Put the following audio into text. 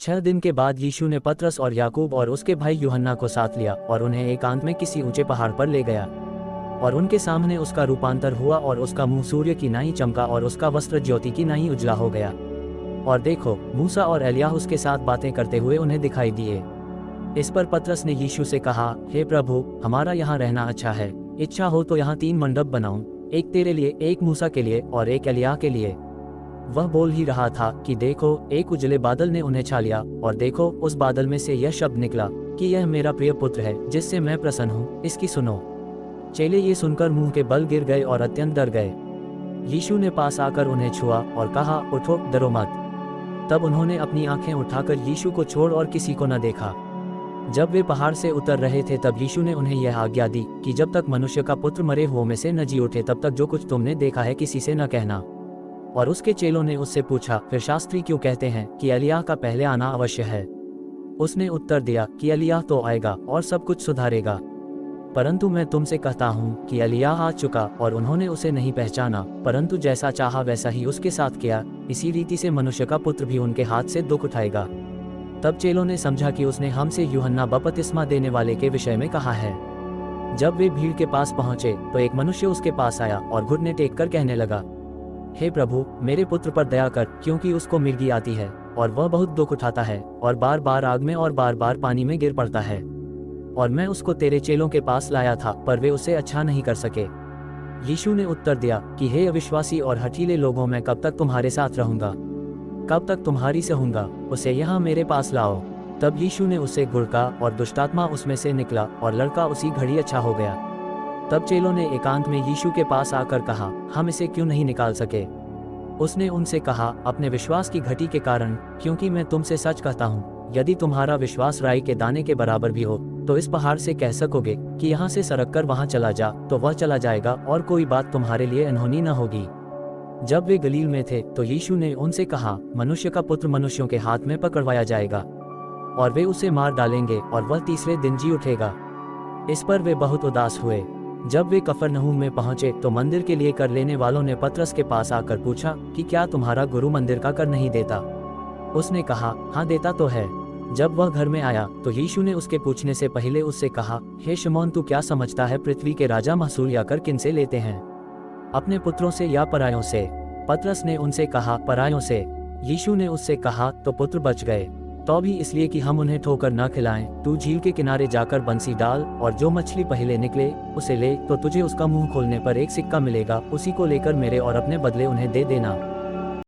6 दिन के बाद यीशु ने पतरस और याकूब और उसके भाई यूहन्ना को साथ लिया और उन्हें एकांत में किसी ऊंचे पहाड़ पर ले गया। और उनके सामने उसका रूपांतर हुआ और उसका मुंह सूर्य की नाई चमका और उसका वस्त्र ज्योति की नाई उजला हो गया। और देखो, मूसा और एलिय्याह उसके साथ बातें करते हुए उन्हें दिखाई दिए। इस पर पतरस ने यीशु से कहा, हे प्रभु, हमारा यहाँ रहना अच्छा है। इच्छा हो तो यहाँ 3 मंडप बनाऊं, एक तेरे लिए, एक मूसा के लिए और एक एलिय्याह के लिए। वह बोल ही रहा था कि देखो, एक उजले बादल ने उन्हें छा लिया और देखो, उस बादल में से यह शब्द निकला कि यह मेरा प्रिय पुत्र है जिससे मैं प्रसन्न हूँ, इसकी सुनो। चेले ये सुनकर मुंह के बल गिर गए और अत्यंत डर गए। यीशु ने पास आकर उन्हें छुआ और कहा, उठो, डरो मत। तब उन्होंने अपनी आंखें उठाकर यीशु को छोड़ और किसी को न देखा। जब वे पहाड़ से उतर रहे थे तब यीशु ने उन्हें यह आज्ञा दी कि जब तक मनुष्य का पुत्र मरे हुओं में से न जी उठे तब तक जो कुछ तुमने देखा है किसी से न कहना। और उसके चेलों ने उससे पूछा, फिर शास्त्री क्यों कहते हैं कि एलिय्याह का पहले आना अवश्य है? उसने उत्तर दिया कि एलिय्याह तो आएगा और सब कुछ सुधारेगा। परंतु मैं तुमसे कहता हूँ कि एलिय्याह आ चुका और उन्होंने उसे नहीं पहचाना, परंतु जैसा चाहा वैसा ही उसके साथ किया, इसी रीति से मनुष्य का पुत्र भी उनके हाथ से दुख उठाएगा। तब चेलों ने समझा कि उसने हमसे यूहन्ना बपतिस्मा देने वाले के विषय में कहा है। जब वे भीड़ के पास पहुंचे तो एक मनुष्य उसके पास आया और घुटने टेक कर कहने लगा, हे प्रभु, मेरे पुत्र पर दया कर, क्योंकि उसको मिर्गी आती है और वह बहुत दुख उठाता है और बार बार आग में और बार बार पानी में गिर पड़ता है। और मैं उसको तेरे चेलों के पास लाया था, पर वे उसे अच्छा नहीं कर सके। यीशु ने उत्तर दिया कि हे अविश्वासी और हठीले लोगों, मैं कब तक तुम्हारे साथ रहूंगा? कब तक तुम्हारी सहूंगा? उसे यहाँ मेरे पास लाओ। तब यीशु ने उसे घुड़का और दुष्टात्मा उसमें से निकला और लड़का उसी घड़ी अच्छा हो गया। तब चेलों ने एकांत में यीशु के पास आकर कहा, हम इसे क्यों नहीं निकाल सके? उसने उनसे कहा, अपने विश्वास की घटी के कारण, क्योंकि मैं तुमसे सच कहता हूँ, यदि तुम्हारा विश्वास राई के दाने के बराबर भी हो तो इस पहाड़ से कह सकोगे कि यहाँ से सरक कर वहाँ चला जा, तो वह चला जाएगा और कोई बात तुम्हारे लिए अनहोनी न होगी। जब वे गलील में थे तो यीशु ने उनसे कहा, मनुष्य का पुत्र मनुष्यों के हाथ में पकड़वाया जाएगा और वे उसे मार डालेंगे और वह तीसरे दिन जी उठेगा। इस पर वे बहुत उदास हुए। जब वे कफरनहूम में पहुंचे तो मंदिर के लिए कर लेने वालों ने पतरस के पास आकर पूछा कि क्या तुम्हारा गुरु मंदिर का कर नहीं देता? उसने कहा, हाँ, देता तो है। जब वह घर में आया तो यीशु ने उसके पूछने से पहले उससे कहा, हे शमौन, तू क्या समझता है, पृथ्वी के राजा महसूल या कर किनसे लेते हैं, अपने पुत्रों से या परायों से? पतरस ने उनसे कहा, परायों से। यीशु ने उससे कहा, तो पुत्र बच गए, तो भी इसलिए कि हम उन्हें ठोकर न खिलाएं। तू झील के किनारे जाकर बंसी डाल और जो मछली पहले निकले उसे ले, तो तुझे उसका मुंह खोलने पर एक सिक्का मिलेगा, उसी को लेकर मेरे और अपने बदले उन्हें दे देना।